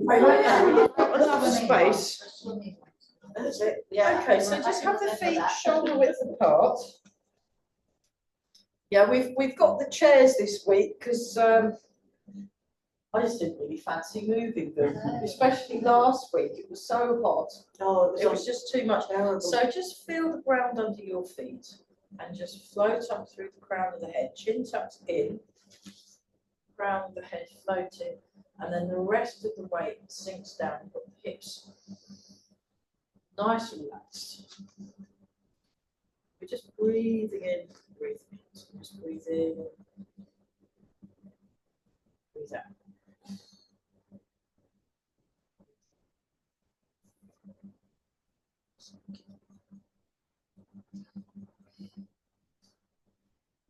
Enough space. That's it. Yeah. Okay, so just have the feet shoulder width apart. Yeah, we've got the chairs this week because I just didn't really fancy moving them, especially last week. It was so hot. Oh, it was just too much. Terrible. So just feel the ground under your feet and just float up through the crown of the head, chin tucked in, crown of the head floating, and then the rest of the weight sinks down. You've got the hips nice and relaxed. We're just breathing in, breathing out, just breathe in, breathe out.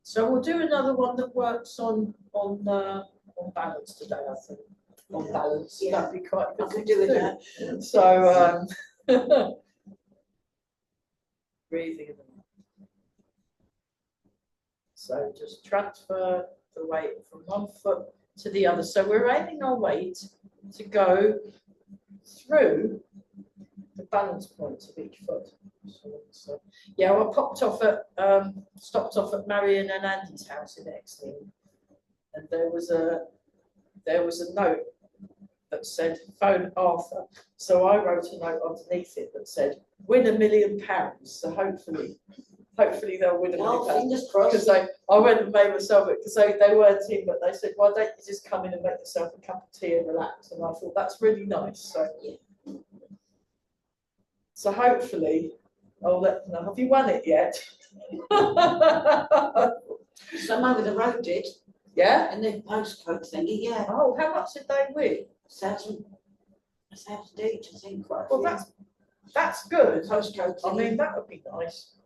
So we'll do another one that works on balance today, I think. On balance, yeah. That'd be quite good. I could do with that. So breathing in. So just transfer the weight from one foot to the other. So we're aiming our weight to go through the balance points of each foot. So yeah, I stopped off at Marion and Andy's house in Exley, and there was a note that said phone Arthur. So I wrote a note underneath it that said win £1 million. So hopefully they'll win £1 million. Fingers crossed. Because I went and made myself it because they weren't in, but they said, why don't you just come in and make yourself a cup of tea and relax? And I thought that's really nice. So yeah. So hopefully I'll let them know. Have you won it yet? Some over the road did. Yeah? And the postcode thingy, yeah. Oh, how much did they win? 1,000 each, I think. Quite well, that's good. Postcode thingy. I mean, that would be nice.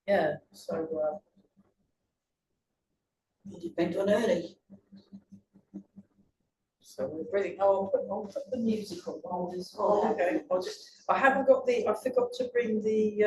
Yeah, so it depends on early. So we're breathing. Oh, I'll put the music on while this. Oh, okay. I haven't got the. I forgot to bring the.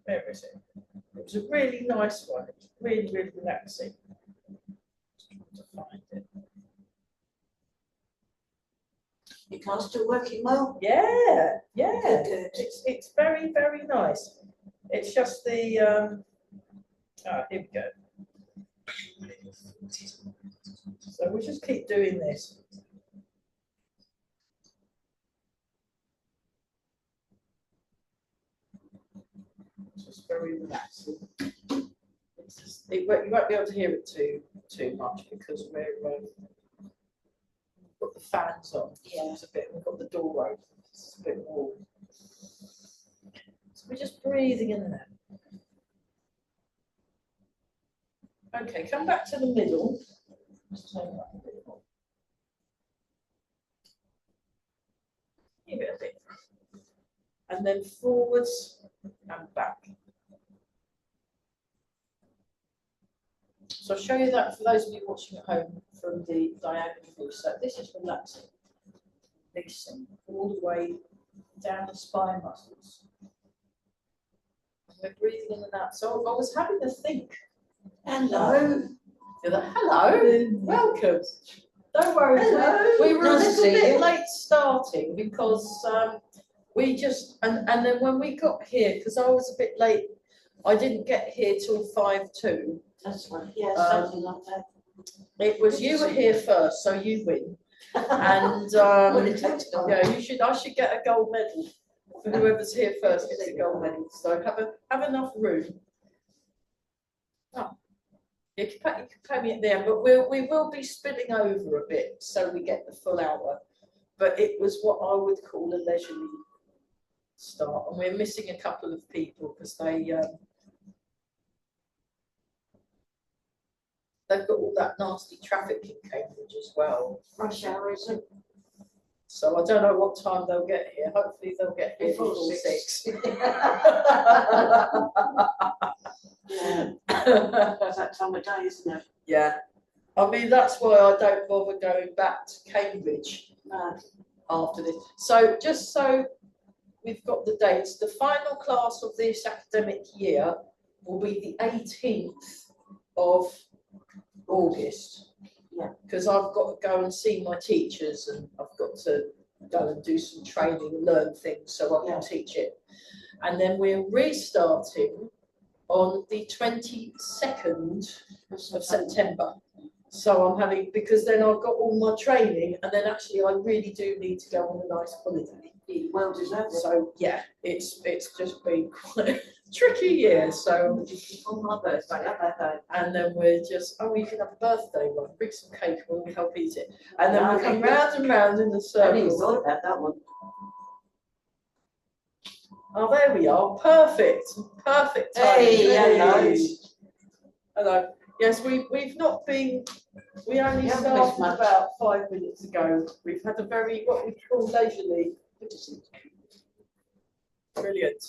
Where is it? It was a really nice one. It was really, really relaxing. Just trying to find it. Your car's still working well? Yeah, yeah. Good. It's very, very nice. It's just the here we go. So we'll just keep doing this. Just very relaxing. You won't be able to hear it too much because we've got the fans on. Yeah, it's a bit. We've got the door open. It's a bit warm. So we're just breathing in and out. Okay, come back to the middle. Just turn that a bit more. Give it a bit. And then forwards and back. So I'll show you that for those of you watching at home from the diagonal view. So this is relaxing, releasing all the way down the spine muscles. And we're breathing in and out. So I was having to think. Hello. Hello. Welcome. Don't worry. Hello. We were a little bit late starting because we just and then when we got here, because I was a bit late, I didn't get here till 5:02. That's right. Yeah, something like that. It was you were here first, so you win. And yeah, I should get a gold medal for whoever's here first gets a gold medal. So have enough room. Oh, you can pay me at the end, but we will be spilling over a bit so we get the full hour. But it was what I would call a leisurely start, and we're missing a couple of people because they. they've got all that nasty traffic in Cambridge as well. Rush hour, is it? So I don't know what time they'll get here. Hopefully they'll get here Before before 6. 6. Yeah, it's that time of day, isn't it? Yeah. I mean, that's why I don't bother going back to Cambridge No. after this. So just so we've got the dates, the final class of this academic year will be the 18th of August. Yeah. Because I've got to go and see my teachers and I've got to go and do some training and learn things so I can teach it. And then we're restarting on the 22nd of September. So I'm having, because then I've got all my training and then actually I really do need to go on a nice holiday. Well deserved. So yeah, it's just been quite a tricky year. So On my birthday, and then we're just, oh, you can have a birthday one, bring some cake, we'll help eat it. And then we come round and round in the I hadn't even circle. thought about that one. Oh, there we are, perfect timing. Hey, hello. Hello. Yes, we've not been, we only You haven't started missed much. about 5 minutes ago. We've had a very, what we call leisurely. Brilliant.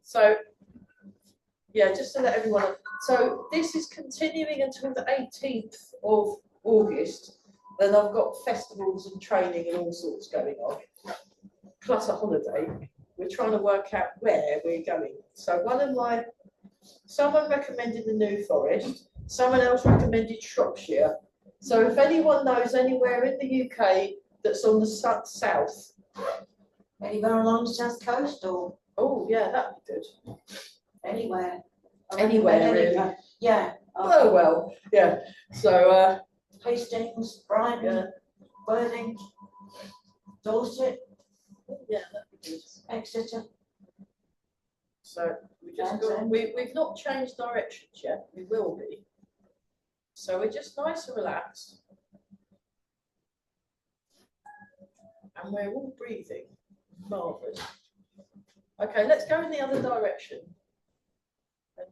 So, yeah, just to let everyone know. So this is continuing until the 18th of August. Then I've got festivals and training and all sorts going on, plus a holiday. We're trying to work out where we're going. So someone recommended the New Forest, someone else recommended Shropshire. So if anyone knows anywhere in the UK that's on the south. Anywhere along the south coast or Oh, yeah, that'd be good. anywhere? I Anywhere, recommend really. anywhere. Yeah. Oh, well, yeah. So, Hastings, Brighton, yeah, Worthing, Dorset, yeah, that'd be good. Exeter. So we've not changed directions yet. We will be. So we're just nice and relaxed, and we're all breathing. Marvelous. Okay, let's go in the other direction. And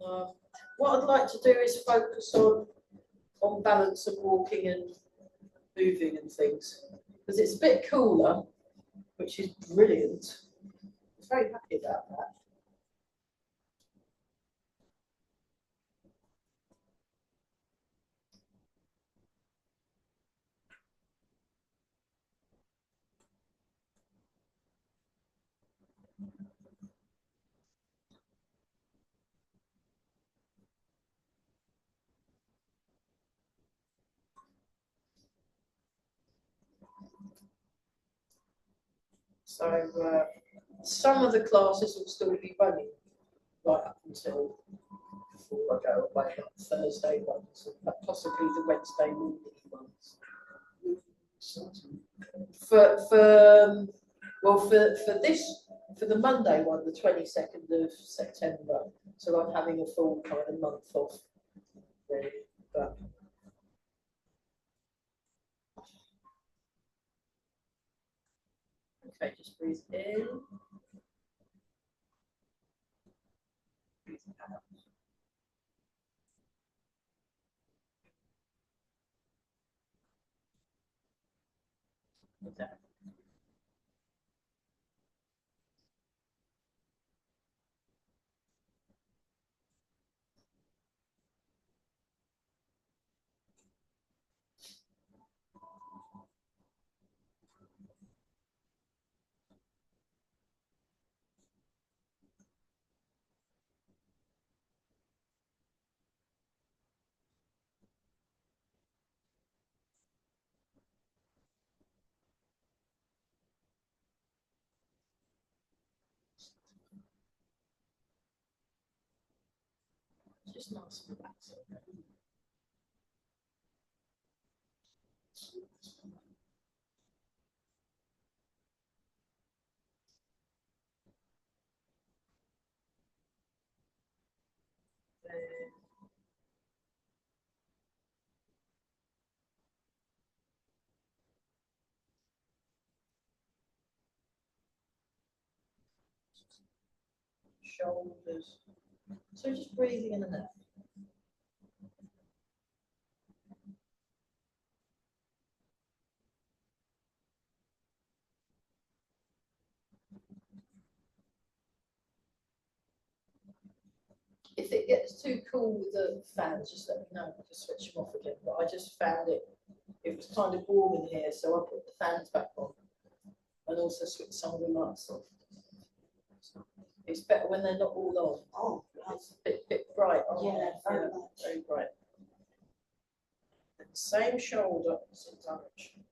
what I'd like to do is focus on balance and walking and moving and things, because it's a bit cooler, which is brilliant. I'm very happy about that. So some of the classes will still be running right up until before I go away, like Thursday ones, and possibly the Wednesday morning ones. For the Monday one, the 22nd of September. So I'm having a full kind of month off, really. But okay, just breathe in. Breathe out. Okay. Just nice and relaxed. Shoulders. So just breathing in and out. gets too cool with the fans, just let me know. I'll just switch them off again. But I just found it was kind of warm in here, so I put the fans back on and also switch some of the lights off. It's better when they're not all on. Oh, It's a bit bright. yeah, very much. Very bright. Same shoulder, same direction.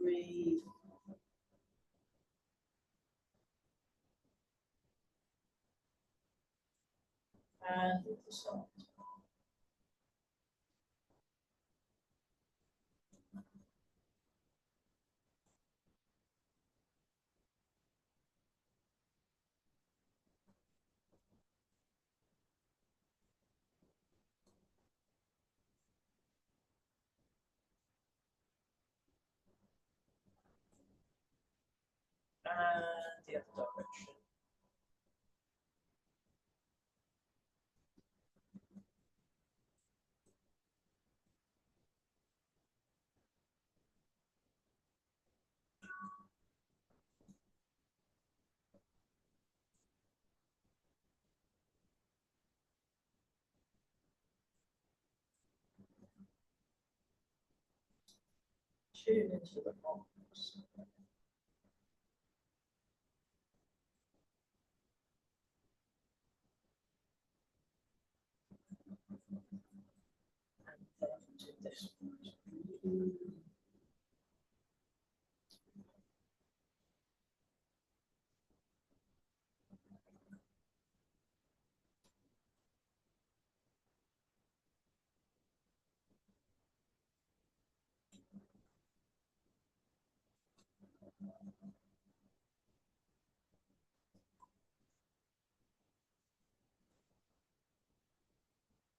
Breathe. And the side. And the other direction. Tune into the box. And then do this one.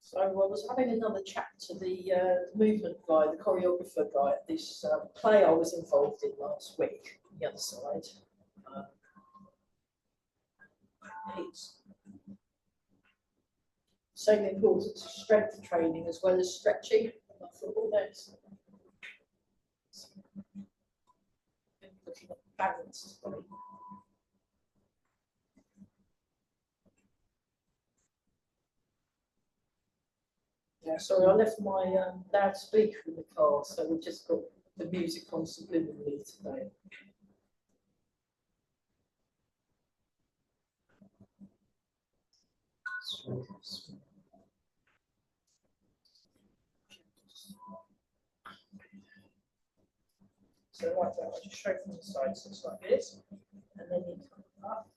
So I was having another chat to the movement guy, the choreographer guy at this play I was involved in last week, on the other side. It's so important to strength training as well as stretching. And I thought, oh, that's looking at balance today. Yeah, sorry, I left my loudspeaker in the car, so we've just got the music on subliminally today. So like that, I'll just show from the side, so it's like this, and then you come up.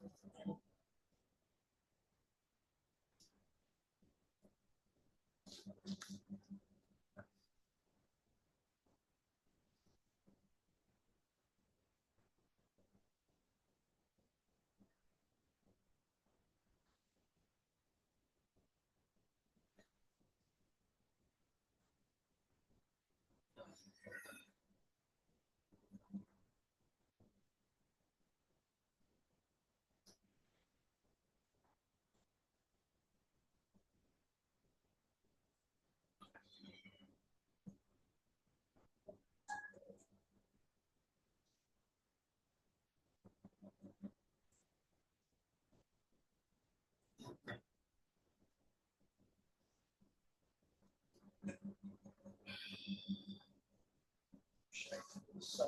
Show from the side.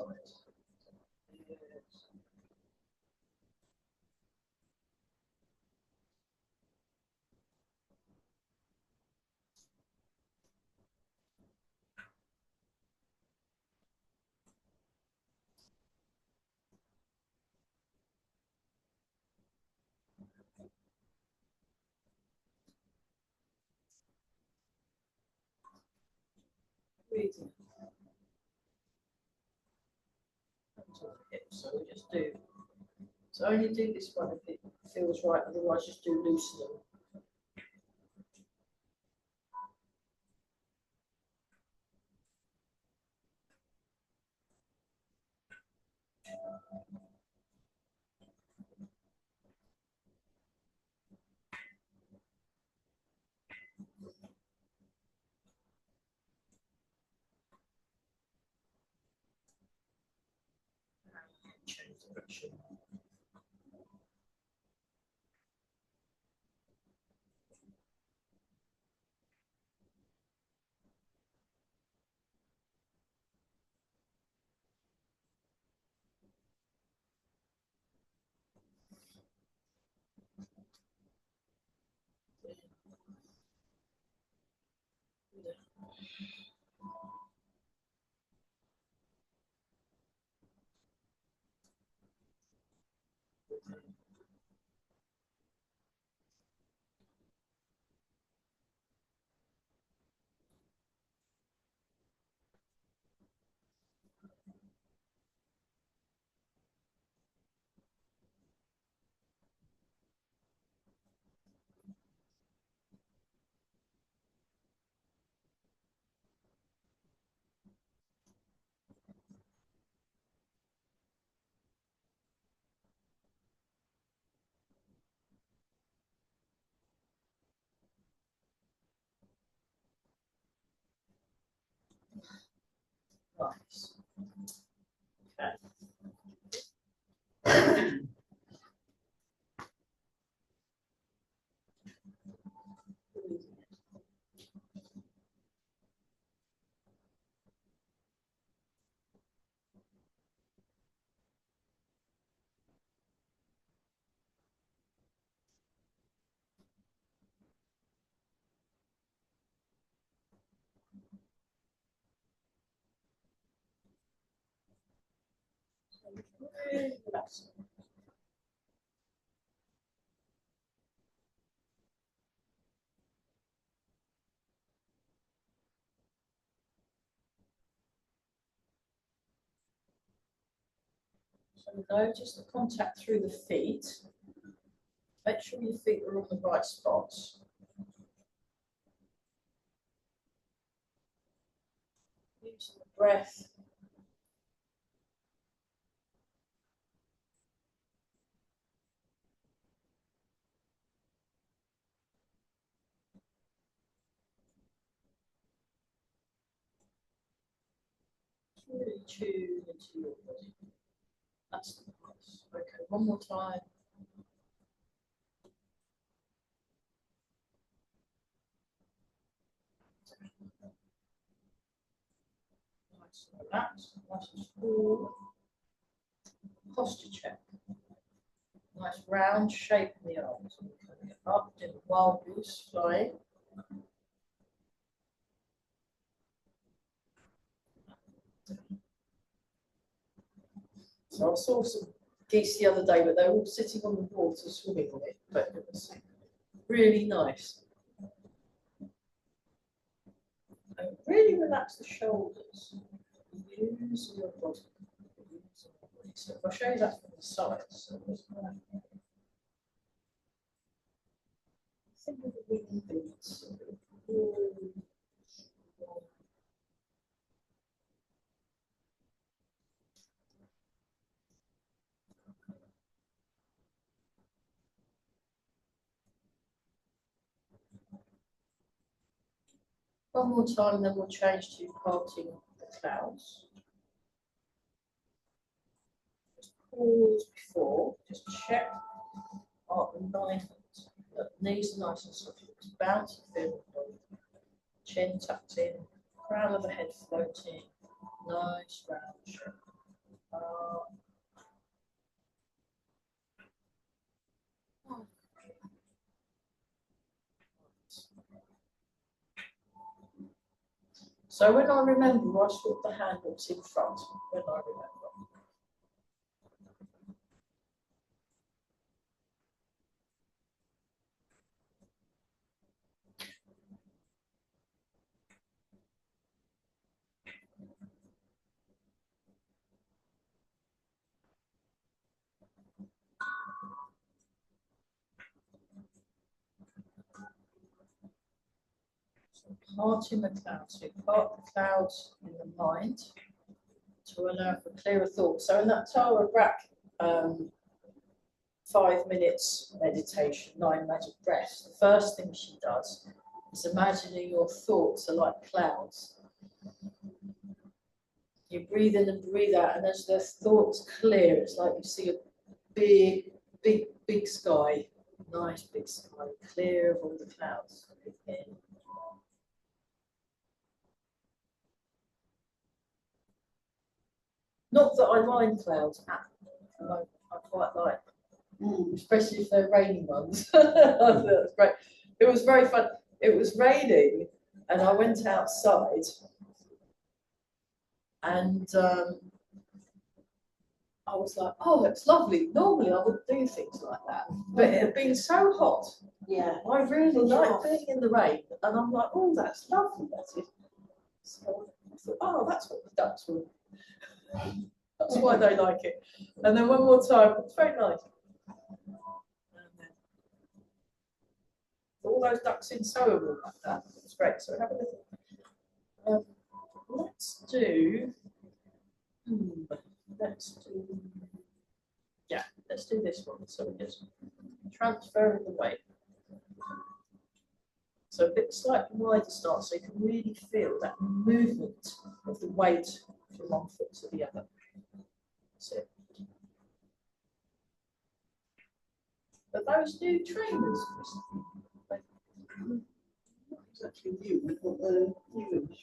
Yes. Breathing. So we just do. So only do this one if it feels right, otherwise just do loosening. direction. Nice. Okay. Really relaxing. So notice the contact through the feet. Make sure your feet are on the right spots. Use the breath. Really tune into your body. That's nice. Okay, one more time. Nice and relaxed, nice and full. Posture check. Nice round shape in the arms. Coming up, doing wild goose flying. So I saw some geese the other day, but they were all sitting on the water swimming on it. But it was really nice. And really relax the shoulders. Use your body. So if I show you that from the side, so think of the wing beats. One more time, then we'll change to parting the clouds. Just pause before, just check our alignment. The knees are nice and soft. Just bounce and feel the body. Chin tucked in, crown of the head floating. Nice round shape. So when I remember, I swap the handles in front when I remember. So parting the clouds. So part the clouds in the mind to allow for clearer thought. So in that Tara Brach 5 minutes meditation, 9 magic breaths, the first thing she does is imagining your thoughts are like clouds. You breathe in and breathe out, and as the thoughts clear, it's like you see a big, big, big sky. Nice big sky, clear of all the clouds. Breathe in. Not that I mind clouds, I quite like, especially if they're raining ones. That's great. It was very fun. It was raining, and I went outside, and I was like, "Oh, it's lovely." Normally, I wouldn't do things like that, but it had been so hot. Yeah. I really like being in the rain, and I'm like, "Oh, that's lovely." That's it. So I thought, "Oh, that's what the ducks were. That's why they like it." And then one more time, it's very nice. And then all those ducks in Soho like that. It's great. So have a little. Let's do. Let's do. Yeah, let's do this one. So we just transfer the weight. So a bit slightly wider stance, so you can really feel that movement of the weight from one foot to the other. That's it. But those new trainers, It's actually new.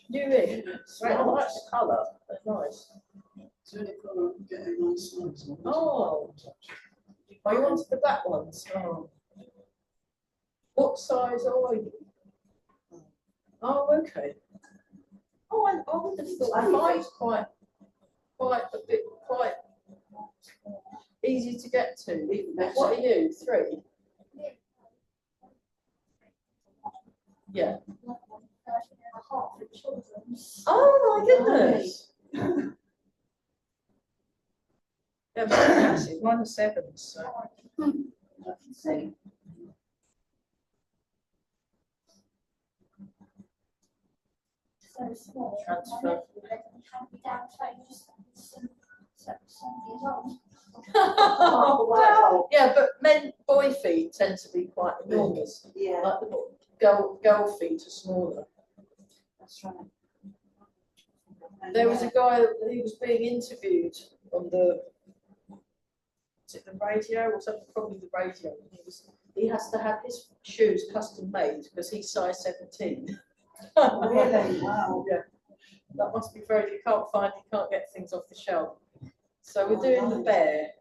newish, right? I like the colour. They're nice. So they've got to get a nice size on. Oh, you wanted the black ones. Oh. What size are you? Oh, okay. Oh, I would have thought five's quite easy to get to. What are you? 3? Yeah. Oh my goodness. Yeah, massive. Mine are 7. So. I can see. So small. Transfer. Oh, wow. Yeah, but boy feet tend to be quite enormous. Yeah, Like the girl feet are smaller. that's right. There was a guy he was being interviewed on is it the radio or something? Probably the radio. He has to have his shoes custom made because he's size 17. Really? Wow. Yeah. That must be very, you can't get things off the shelf. So we're doing the bear.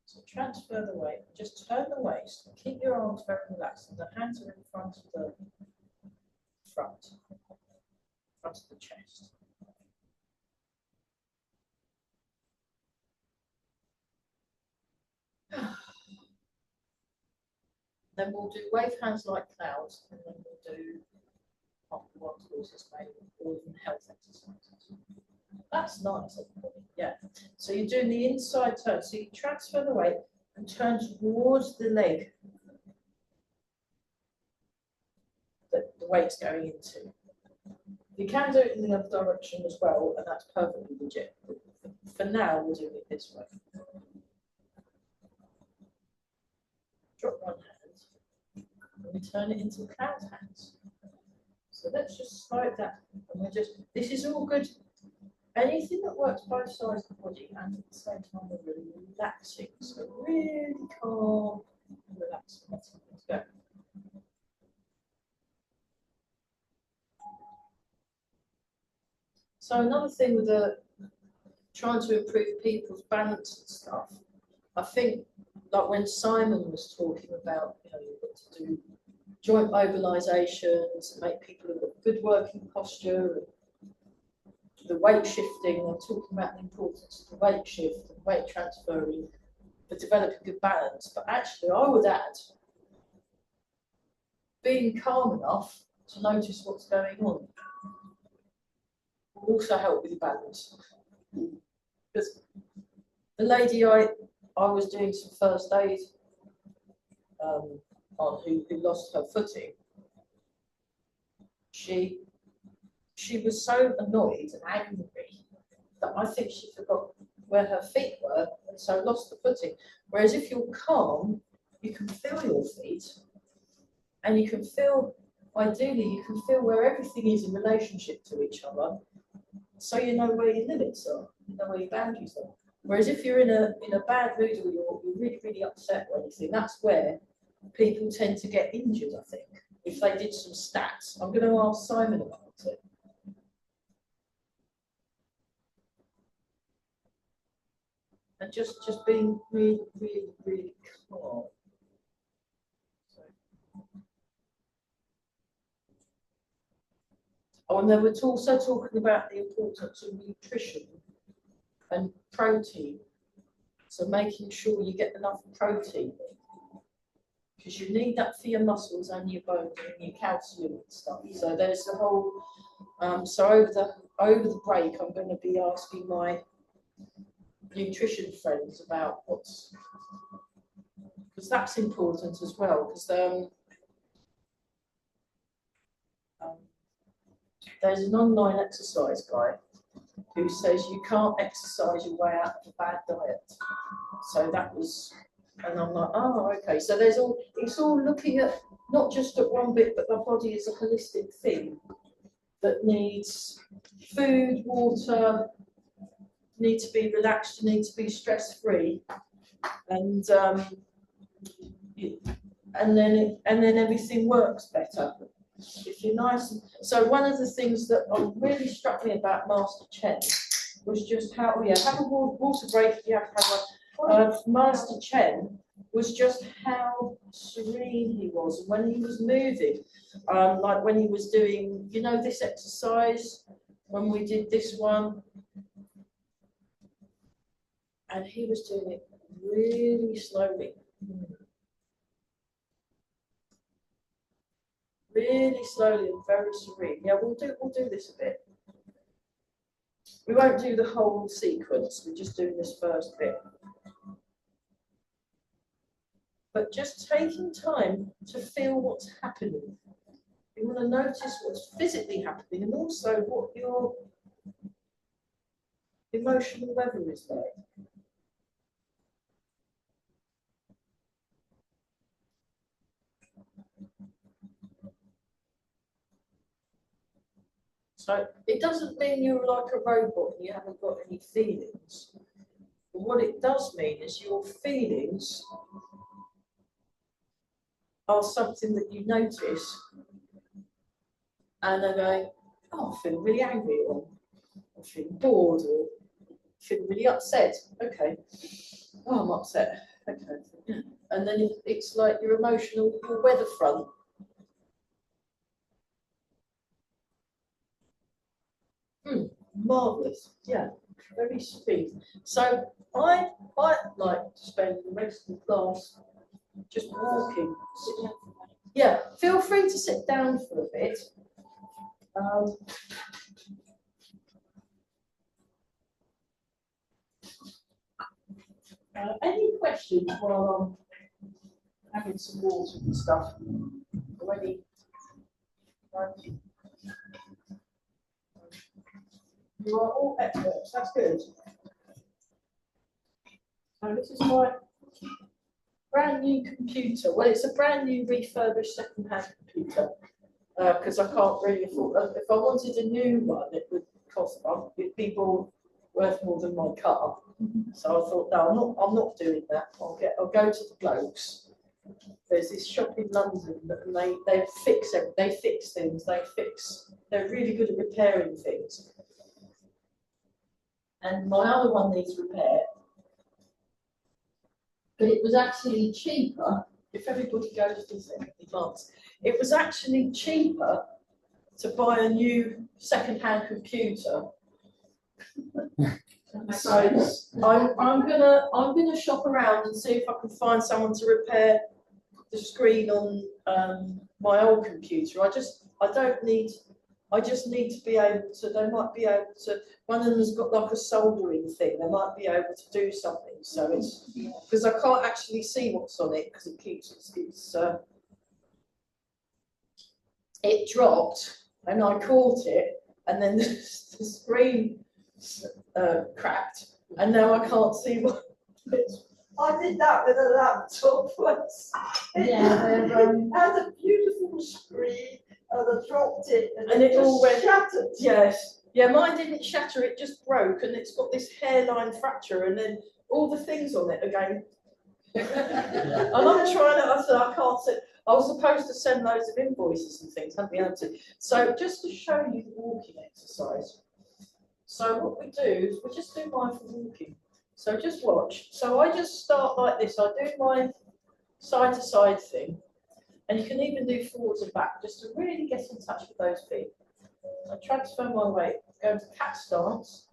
So transfer the weight, just turn the waist, keep your arms very relaxed, and the hands are in front of the front of the chest. Then we'll do wave hands like clouds, and then we'll do one courses made or even health exercises. That's nice, everybody. Yeah. So you're doing the inside turn. So you transfer the weight and turn towards the leg that the weight's going into. You can do it in the other direction as well, and that's perfectly legit. For now, we're doing it this way. Drop one hand, and we turn it into cloud hands. So let's just slow it down. And this is all good. Anything that works both sides of the body and at the same time we're really relaxing. So really calm and relaxing. Let's go. So another thing with trying to improve people's balance and stuff, I think like when Simon was talking about, you've got to do joint mobilizations, make people have got good working posture, and the weight shifting, I'm talking about the importance of the weight shift and weight transferring for developing good balance. But actually I would add being calm enough to notice what's going on will also help with your balance. Because the lady I was doing some first aid on who lost her footing, she was so annoyed and angry that I think she forgot where her feet were, and so lost the footing. Whereas if you're calm, you can feel your feet, and you can feel, ideally, you can feel where everything is in relationship to each other, so you know where your limits are, you know where your boundaries are. Whereas if you're in a bad mood or you're really, really upset or anything, that's where people tend to get injured, I think. If they did some stats, I'm going to ask Simon about it. And just being really, really, really calm. Oh, and they were also talking about the importance of nutrition and protein. So making sure you get enough protein, because you need that for your muscles and your bones and your calcium and stuff. So there's the whole. So over the break, I'm going to be asking my nutrition friends about what's, because that's important as well. Because there's an online exercise guy who says you can't exercise your way out of a bad diet. So that was, and I'm like, oh, okay. So there's all, it's all looking at not just at one bit, but the body is a holistic thing that needs food, water, need to be relaxed, you need to be stress-free, and then everything works better. If you're nice. So one of the things that really struck me about Master Chen was just how, have a water break if you have to have one. Master Chen was just how serene he was when he was moving. Like when he was doing, this exercise, when we did this one, and he was doing it really slowly. Really slowly and very serene. Yeah, we'll do this a bit. We won't do the whole sequence, we're just doing this first bit. But just taking time to feel what's happening. You want to notice what's physically happening and also what your emotional level is like. So it doesn't mean you're like a robot and you haven't got any feelings. But what it does mean is your feelings are something that you notice and are going, oh, I feel really angry, or I'm feeling bored, or feeling really upset. Okay. Oh, I'm upset. Okay. And then it's like your emotional, your weather front. Marvellous. Yeah, very sweet. So I like to spend the rest of the class just walking. Yeah, feel free to sit down for a bit. Any questions while I'm having some water and stuff? Already? You are all experts, that's good. So this is my brand new computer. Well, it's a brand new refurbished second-hand computer because I can't really afford. If I wanted a new one, it would cost. It'd be worth more than my car. So I thought, no, I'm not doing that. I'll go to the blokes. There's this shop in London, and they fix everything. They fix things. They're really good at repairing things. And my other one needs repair. But it was actually cheaper, if everybody goes to the advance, it was actually cheaper to buy a new second-hand computer. So I'm gonna shop around and see if I can find someone to repair the screen on my old computer. I just need to be able to. They might be able to. One of them has got like a soldering thing. They might be able to do something. So it's because I can't actually see what's on it because it dropped and I caught it and then the screen cracked And now I can't see what it's. I did that with a laptop once. It had a beautiful screen and I dropped it and it all just went shattered. Yes. Yeah, mine didn't shatter, it just broke and it's got this hairline fracture and then all the things on it again. And I'm trying to, I said, I can't say, I was supposed to send loads of invoices and things, haven't been able to. So just to show you the walking exercise. So what we do is we just do mindful walking. So just watch. So I just start like this. I do my side to side thing. And you can even do forwards and back just to really get in touch with those feet. I transfer my weight, go into cat stance,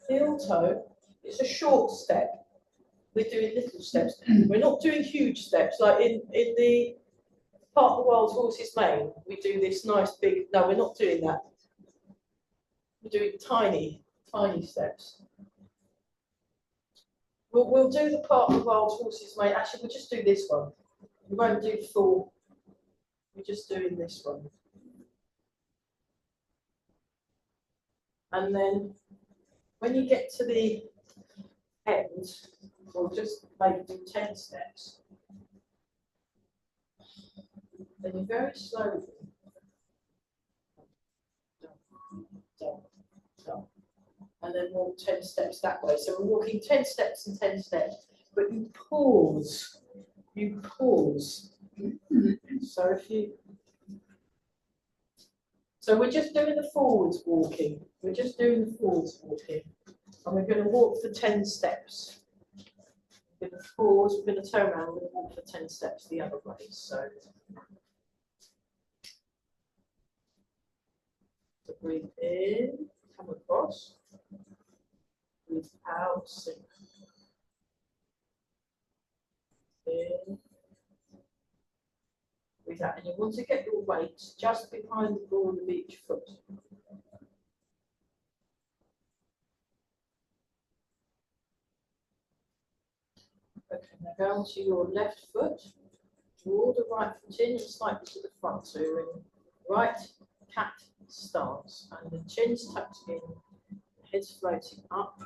heel toe. It's a short step. We're doing little steps. We're not doing huge steps. Like in the part of the world's horse's mane, we do this nice big, no, we're not doing that. We're doing tiny steps. We'll do the part of the wild horses, mate. Actually, we'll just do this one. We won't do full. We're just doing this one. And then when you get to the end, we'll just maybe do 10 steps. Then you very slowly down. And then walk 10 steps that way. So we're walking 10 steps and 10 steps, but you pause. You pause. So we're just doing the forwards walking. We're just doing the forwards walking. And we're going to walk for 10 steps. We're going to pause, we're going to turn around, we're going to walk for 10 steps the other way. So breathe in, come across. Breathe out, sink. In. Breathe out. And you want to get your weight just behind the ball of each foot. Okay, now go on to your left foot. Draw the right foot in and slightly to the front. So you're in right cat stance. And the chin's tucked in, the head's floating up.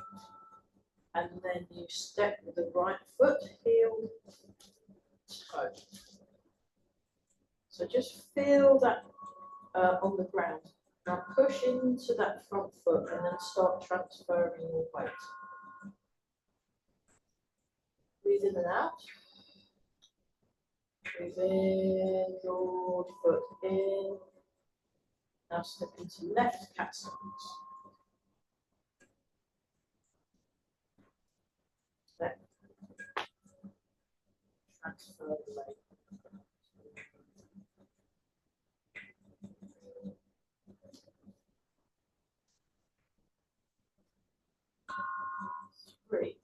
And then you step with the right foot, heel, toe. So just feel that on the ground. Now push into that front foot and then start transferring your weight. Breathe in and out. Breathe in, broad foot in. Now step into left cat stance. Step. Transfer the weight. Three.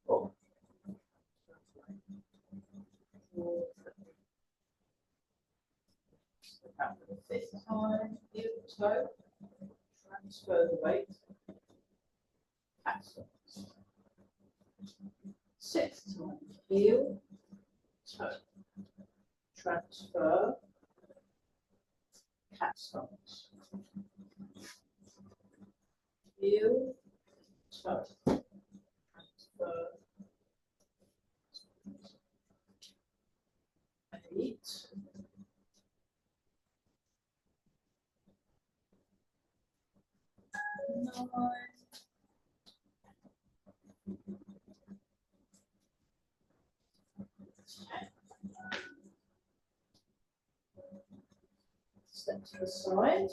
4. Step out for the 5th time, heel toe, transfer the weight, cat stance. 6th time, heel, toe, transfer, cat stance. Heel, toe, transfer, 8. 9. 10. Step to the side.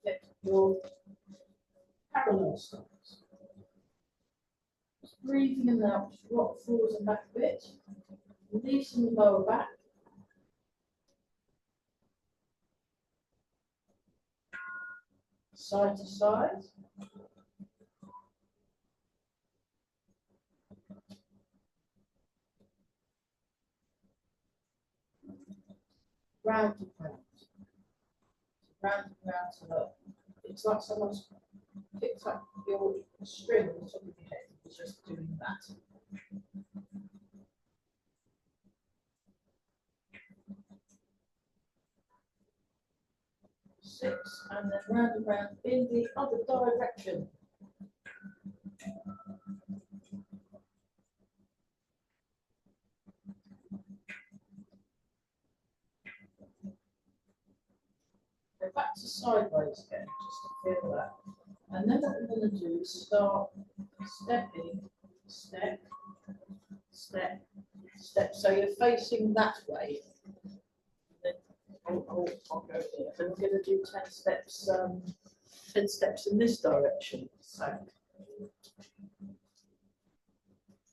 Get your parallel stance. Just breathing in and out, just rock forwards and back a bit. Release in the lower back. Side to side. Round and round. Round and round to the, it's like someone's picked up your string on the top of your head. It's just doing that. 6, and then round and round in the other direction. Go back to sideways again, just to feel that. And then what we're going to do is start stepping, step, step, step. So you're facing that way. Then, I'll go here. And we're going to do 10 steps, 10 steps in this direction. So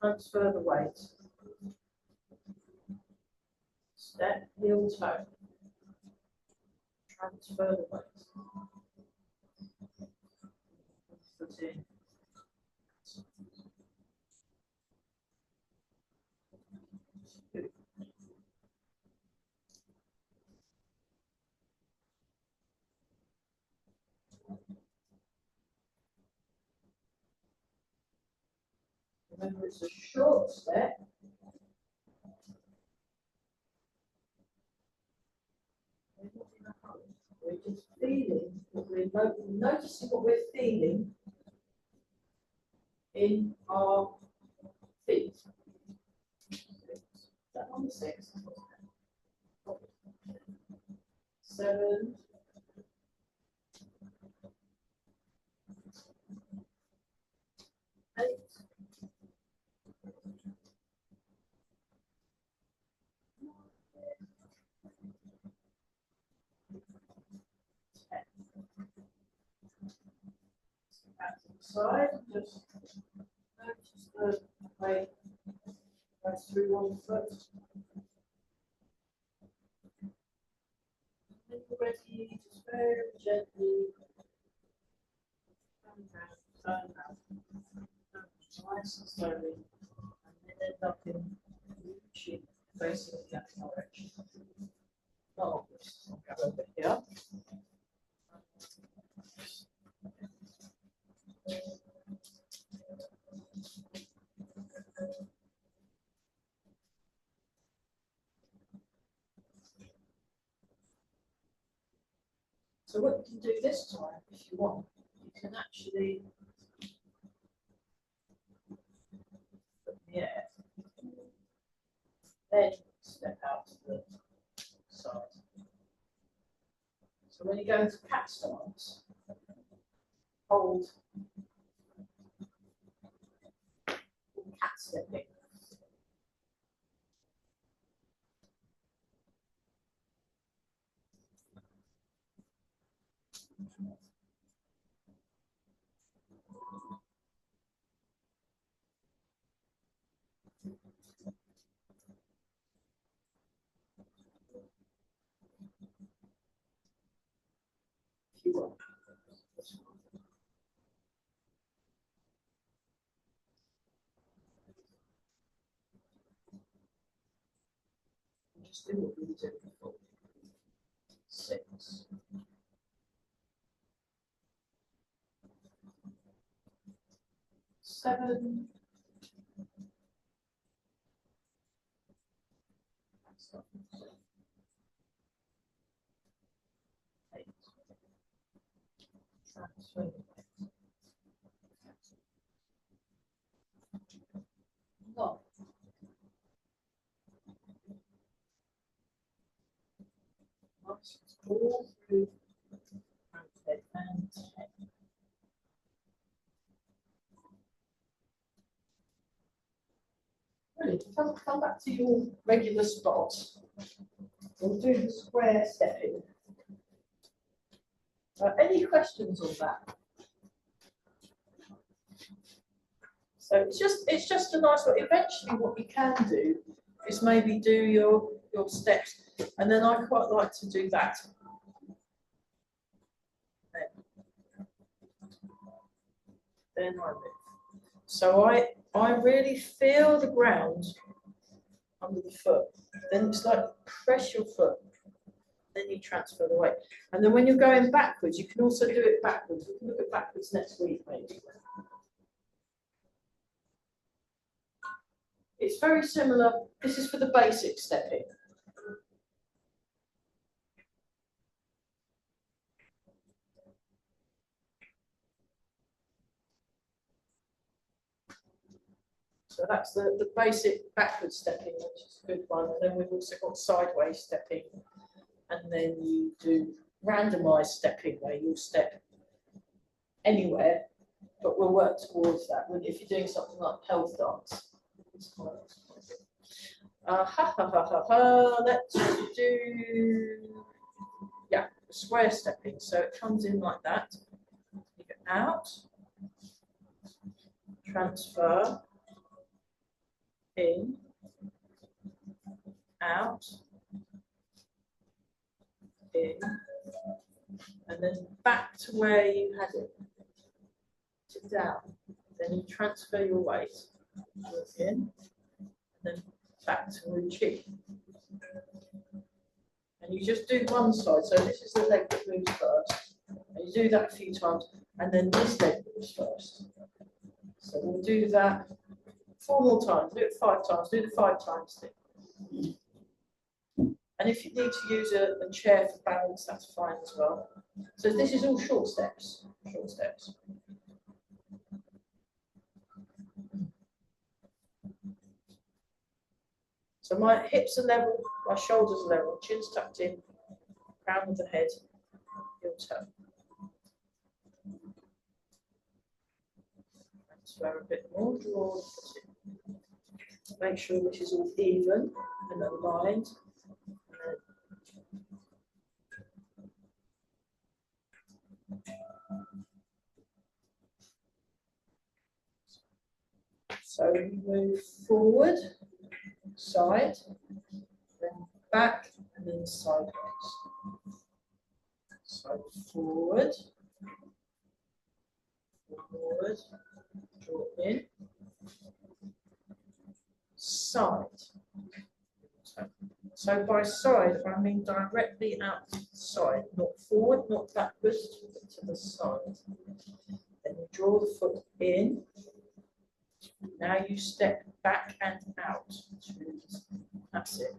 transfer the weight. Step, heel, toe. Transfer the weight. Foot in. Remember, it's a short step. We're just feeling what we're noticing what we're feeling in our feet. Is that on 6? 7. 8. 10. Back to the side, just notice the way goes through one foot. When you're ready, just very gently turn around, nice and slowly, and then end up in reaching facing the other direction. Oh, I'll go over here. So what you can do this time, if you want, you can actually put in the air, then step out to the side. So when you go into cat stance, hold cat stepping. If you want. Just do what we did before. 6. 7. 8. Transfer. 9. All through and 10. Brilliant. Come back to your regular spot. We'll do the square stepping. Any questions on that? So it's just a nice one. Eventually, what you can do is maybe do your steps, and then I quite like to do that. Then I move. So I really feel the ground under the foot. Then it's like press your foot. Then you transfer the weight. And then when you're going backwards, you can also do it backwards. We can look at backwards next week, maybe. It's very similar. This is for the basic stepping. So that's the basic backward stepping, which is a good one. And then we've also got sideways stepping. And then you do randomized stepping, where you'll step anywhere, but we'll work towards that. If you're doing something like health dance. Let's do, yeah, square stepping. So it comes in like that. You go out, transfer, in, out, in, and then back to where you had it, to down. Then you transfer your weight, in, and then back to routine. And you just do one side. So this is the leg that moves first. And you do that a few times, and then this leg moves first. So we'll do that 4 more times, do it 5 times, do the 5 times thing. And if you need to use a chair for balance, that's fine as well. So this is all short steps, short steps. So my hips are level, my shoulders are level, chin's tucked in, crown of the head, heel toe. Transfer a bit more, draw the foot in. Make sure this is all even and aligned. So we move forward, side, then back, and then sideways. So forward, forward, draw in, side. So by side, I mean directly out to the side, not forward, not backwards, but to the side. Then you draw the foot in. Now you step back and out. That's it.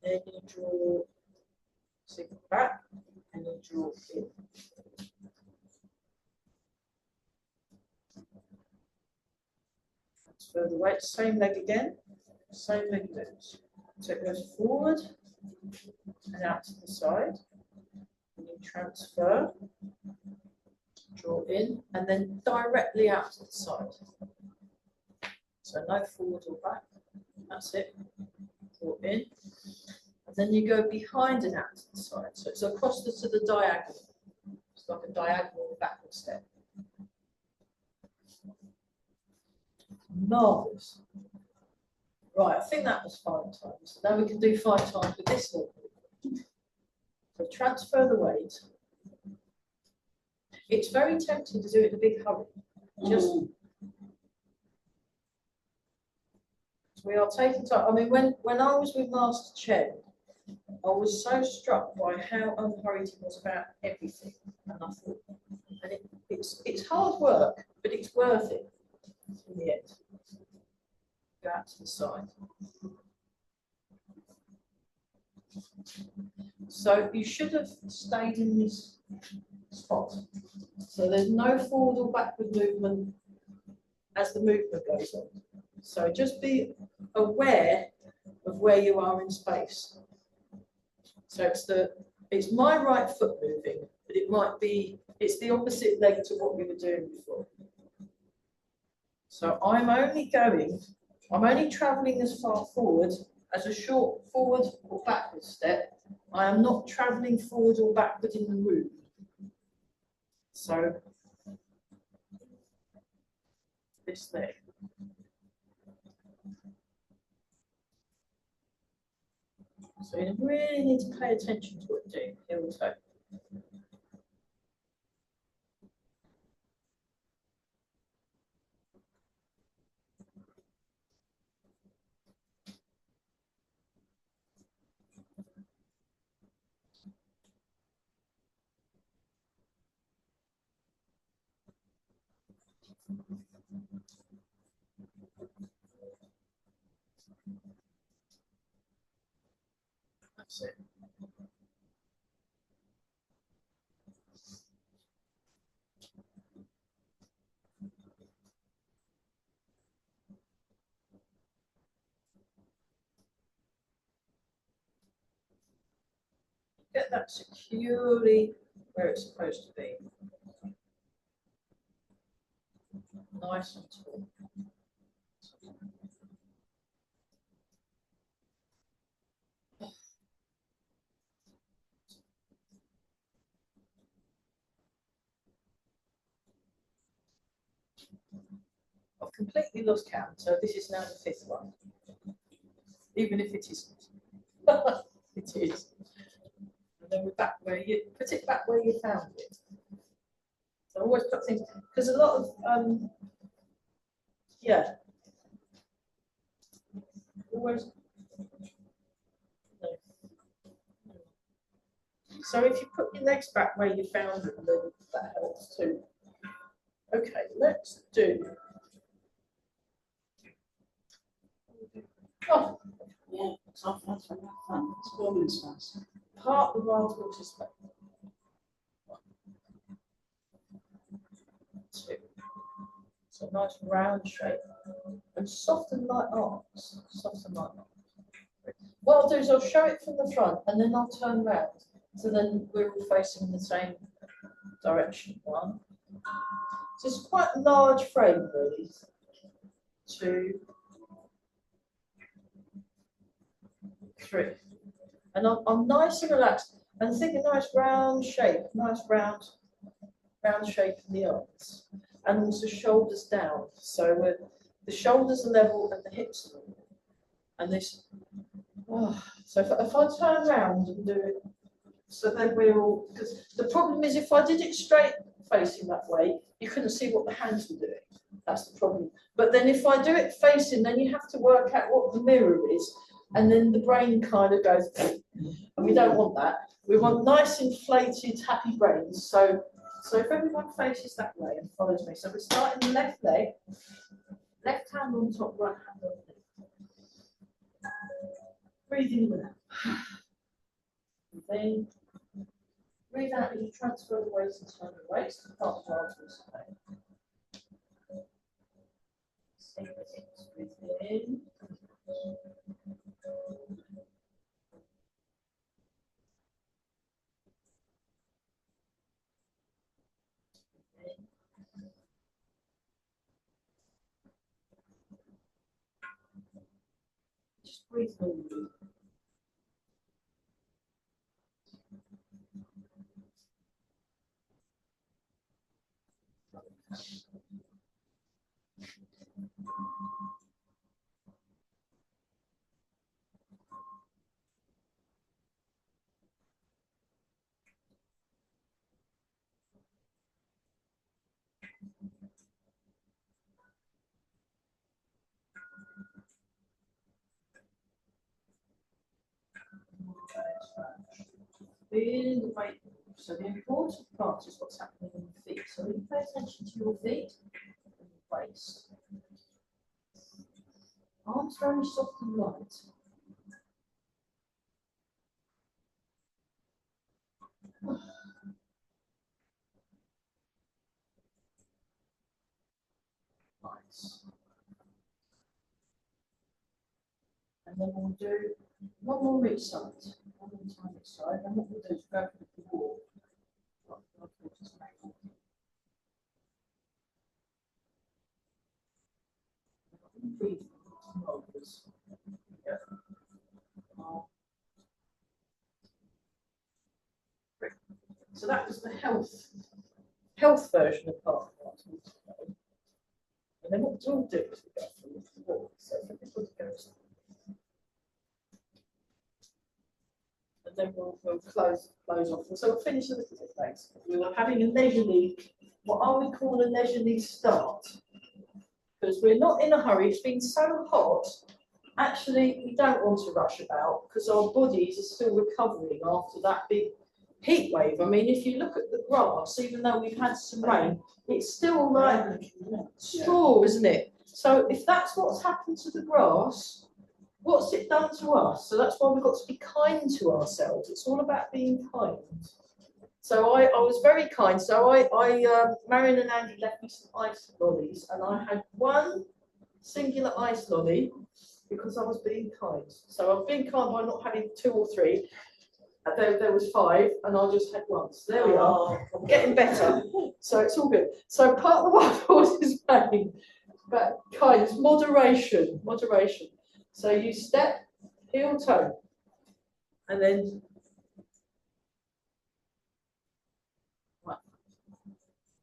Then you draw, signal back, and you draw in. Transfer the weight, same leg again, same leg moves. So it goes forward and out to the side. And you transfer, draw in, and then directly out to the side. So no forward or back. That's it. Draw in. And then you go behind and out to the side. So it's across to the diagonal. It's like a diagonal backward step. Marvellous. Right, I think that was 5 times. Now we can do 5 times with this one. So transfer the weight. It's very tempting to do it in a big hurry. Just we are taking time. I mean, when I was with Master Chen, I was so struck by how unhurried he was about everything. And I thought, and it's hard work, but it's worth it in the end. Go out to the side. So you should have stayed in this spot. So there's no forward or backward movement as the movement goes on. So just be aware of where you are in space. So it's my right foot moving, but it's the opposite leg to what we were doing before. So I'm only traveling as far forward as a short forward or backward step. I am not traveling forward or backward in the room. So this leg. So you really need to pay attention to what you're doing, heel toe. That's it. Get that securely where it's supposed to be. Nice and tall. I've completely lost count, so this is now the fifth one. Even if it isn't. It is. And then we're back where you put it back where you found it. So I always put things because a lot of yeah. Always no. So if you put your legs back where you found them, then that helps too. Okay, let's do. Oh, Yeah, it's off, that's fun. It's woman's fast. part of wild horses. Two. So nice round shape and soft and light arms. Soft and light arms. What I'll do is I'll show it from the front and then I'll turn round. So then we're all facing the same direction. One. So it's quite a large frame, really. Two. Three. And I'm nice and relaxed and think a nice round shape, nice round shape in the arms. And also shoulders down. So the shoulders are level and the hips are level. And this, so if I turn around and do it, so then we're all, because the problem is if I did it straight facing that way, you couldn't see what the hands were doing. That's the problem. But then if I do it facing, then you have to work out what the mirror is. And then the brain kind of goes, and we don't want that. We want nice, inflated, happy brains. So if everyone faces that way and follows me. So we're starting the left leg, left hand on top, right hand on the knee. Breathe in and out. And then breathe out as you transfer the weight and turn the weight to the part of our side. Breathe in. Just breathe normally. Feel the weight. So the important part is what's happening in the feet. So when you pay attention to your feet and your waist. Arms very soft and light. Nice. And then we'll do one more each side. One more time each side. And what we'll do is go for the wall. Breathe. Yeah. So that was the health version of part one. And then what we'll do is we go through the wall. So everybody goes. And then we'll close off. And so we'll finish a little bit later. We were having a leisurely, what I would call a leisurely start. Because we're not in a hurry. It's been so hot. Actually, we don't want to rush about because our bodies are still recovering after that big heat wave. I mean, if you look at the grass, even though we've had some rain, it's still like straw, isn't it? So if that's what's happened to the grass, what's it done to us? So that's why we've got to be kind to ourselves. It's all about being kind. So I was very kind. So Marion and Andy left me some ice lollies, and I had one singular ice lolly because I was being kind. So I've been kind by not having two or three. There was 5, and I just had 1. So there we are. I'm getting better. So it's all good. So part of the wild horse's pain, but kindness, moderation. So you step, heel, toe, and then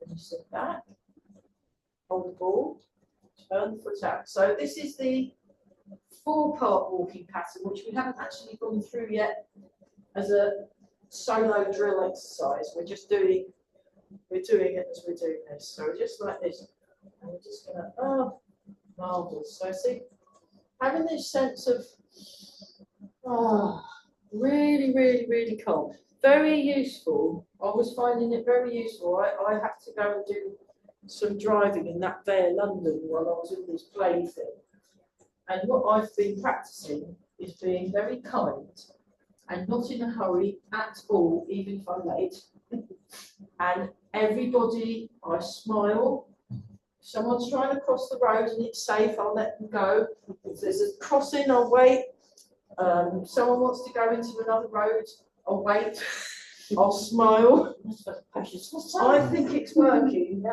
you sit back, hold the ball, turn the foot out. So this is the 4-part walking pattern, which we haven't actually gone through yet as a solo drill exercise. We're doing it as we're doing this. So just like this. And we're just gonna, marvellous. So see, having this sense of, really, really, really calm. Very useful. I was finding it very useful. I had to go and do some driving in that there London while I was in this play thing. And what I've been practicing is being very kind and not in a hurry at all, even if I'm late. And everybody, I smile. If someone's trying to cross the road and it's safe, I'll let them go. If there's a crossing, I'll wait. Someone wants to go into another road, I'll wait. I'll smile. I think it's working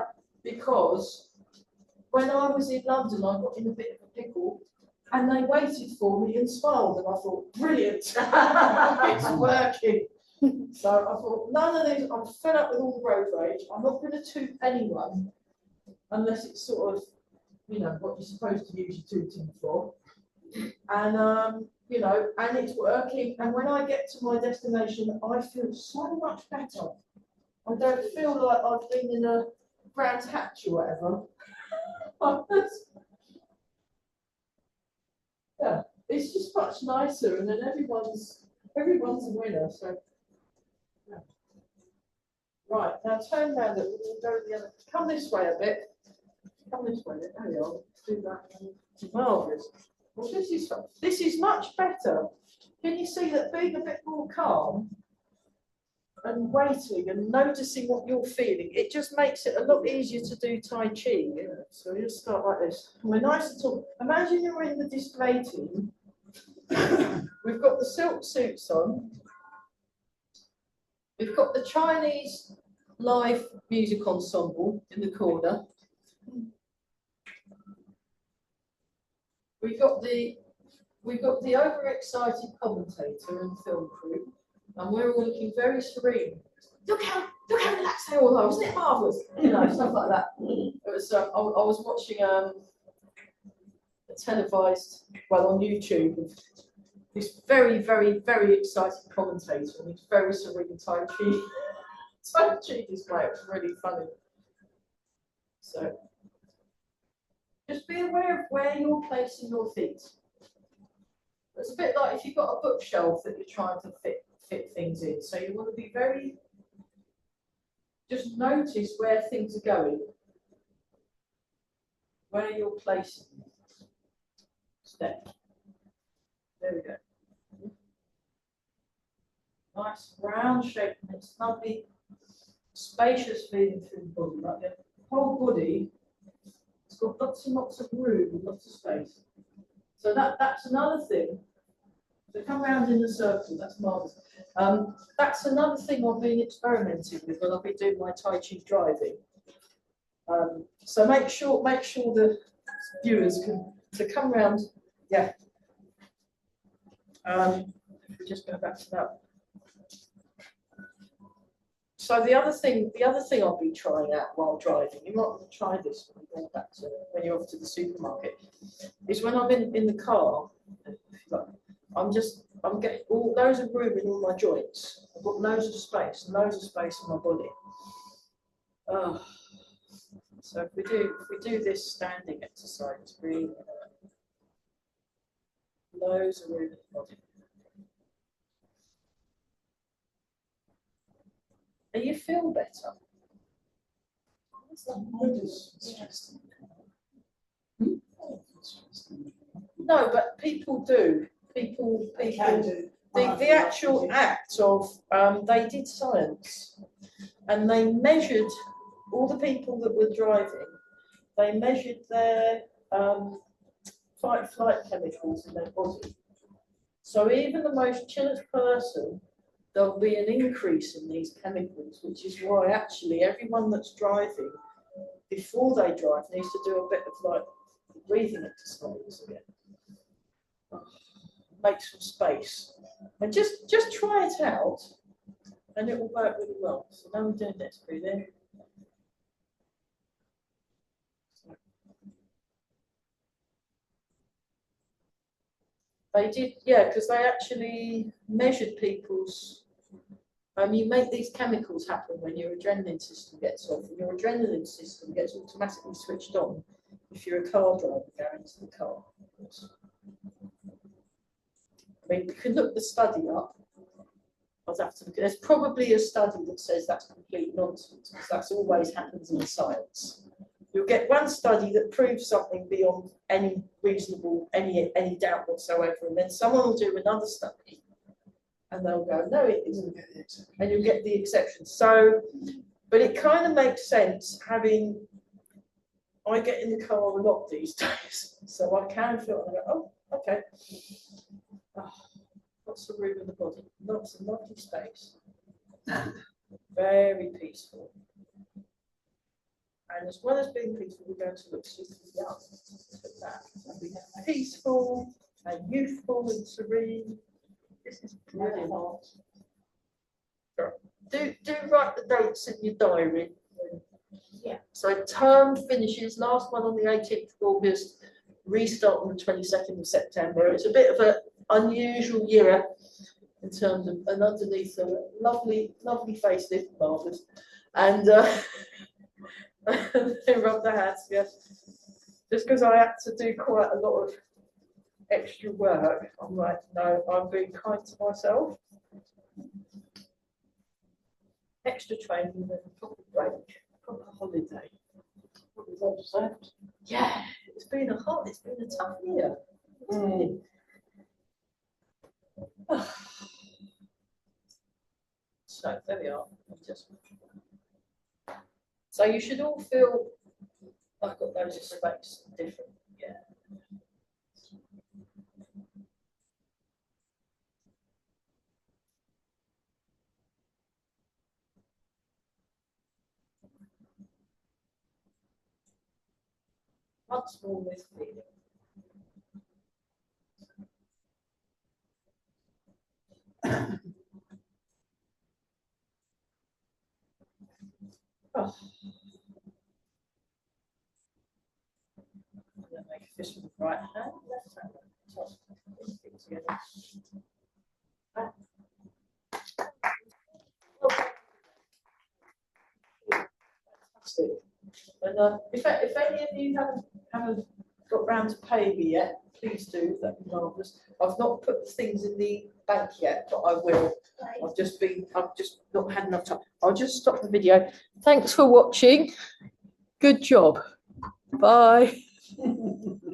because when I was in London, I got in a bit of a pickle. And they waited for me and smiled, and I thought, brilliant, it's working. So I thought, none of these, I'm fed up with all the road rage. I'm not going to toot anyone unless it's sort of, you know, what you're supposed to use your tooting for. And, you know, and it's working. And when I get to my destination, I feel so much better. I don't feel like I've been in a Brands Hatch or whatever. Yeah, it's just much nicer, and then everyone's a winner. So, yeah. Right, now turn around. We'll go the other. Come this way a bit. Come this way. There we are. Let's do that. Marvelous. Well, this is much better. Can you see that being a bit more calm and waiting and noticing what you're feeling? It just makes it a lot easier to do Tai Chi. Yeah. So you just start like this. And we're nice and tall. Imagine you're in the display team. We've got the silk suits on. We've got the Chinese live music ensemble in the corner. We've got the overexcited commentator and film crew, and we're all looking very serene. Look how relaxed they all are, isn't it marvellous? You know, stuff like that. It was. I was watching a televised, well, on YouTube, of this very, very, very excited commentator and this very serene Tai Chi display. It was really funny. So just be aware of where you're placing your feet. It's a bit like if you've got a bookshelf that you're trying to fit things in. So you want to be very, just notice where things are going, where you're placing them. Step. There we go. Nice round shape, and it's lovely, spacious feeling through the body. Like the whole body, it's got lots and lots of room and lots of space. So that's another thing. So come round in a circle, that's marvellous. That's another thing I've been experimenting with when I've been doing my Tai Chi driving. So make sure the viewers can come round. Yeah. If we just go back to that. So the other thing I'll be trying out while driving, you might want to try this when you're off to the supermarket, is when I'm in the car, I'm getting loads of room in all my joints. I've got loads of space in my body. So if we do this standing exercise, breathe, loads of room in the body. And you feel better. No, but people do. People do. The actual act of, they did science and they measured all the people that were driving, they measured their fight-flight chemicals in their body. So even the most chillest person, there'll be an increase in these chemicals, which is why actually everyone that's driving, before they drive, needs to do a bit of like breathing exercises again. Make some space. And just try it out and it will work really well. So now we're doing this, breathe in. They did, yeah, because they actually measured people's. You make these chemicals happen when your adrenaline system gets off, and your adrenaline system gets automatically switched on if you're a car driver going into the car. I mean, you can look the study up. I'll have to look. There's probably a study that says that's complete nonsense, because that's always happens in science. You'll get one study that proves something beyond any reasonable, any doubt whatsoever, and then someone will do another study, and they'll go, no, it isn't, and you'll get the exception. So, but it kind of makes sense having. I get in the car a lot these days, so I can feel. I go, oh, okay. Oh, lots of room in the body, lots of lovely space, very peaceful. And as well as being peaceful, we're going to look super young. Look at that. So we have peaceful and youthful and serene. This is brilliant. Do write the dates in your diary. Yeah. So term finishes, last one on the 18th of August, restart on the 22nd of September. It's a bit of an unusual year in terms of, and underneath a lovely facelift, marvellous. And they rub their hands together. Just because I had to do quite a lot of extra work, I'm like, no, I'm being kind to myself. Extra training and then a proper break, proper holiday. What was that deserved? Yeah, it's been a tough year. So there we are. So you should all feel I've got loads of space, different, yeah. Once more with feeling. Oh. I'm going to make a fist with the right hand, left hand, top, feet together. Back. Fantastic. And if any of you haven't got round to paying me yet, please do. That'd be marvellous. I've not put the things in the bank yet, but I will. I've just not had enough time. I'll just stop the video. Thanks for watching. Good job. Bye.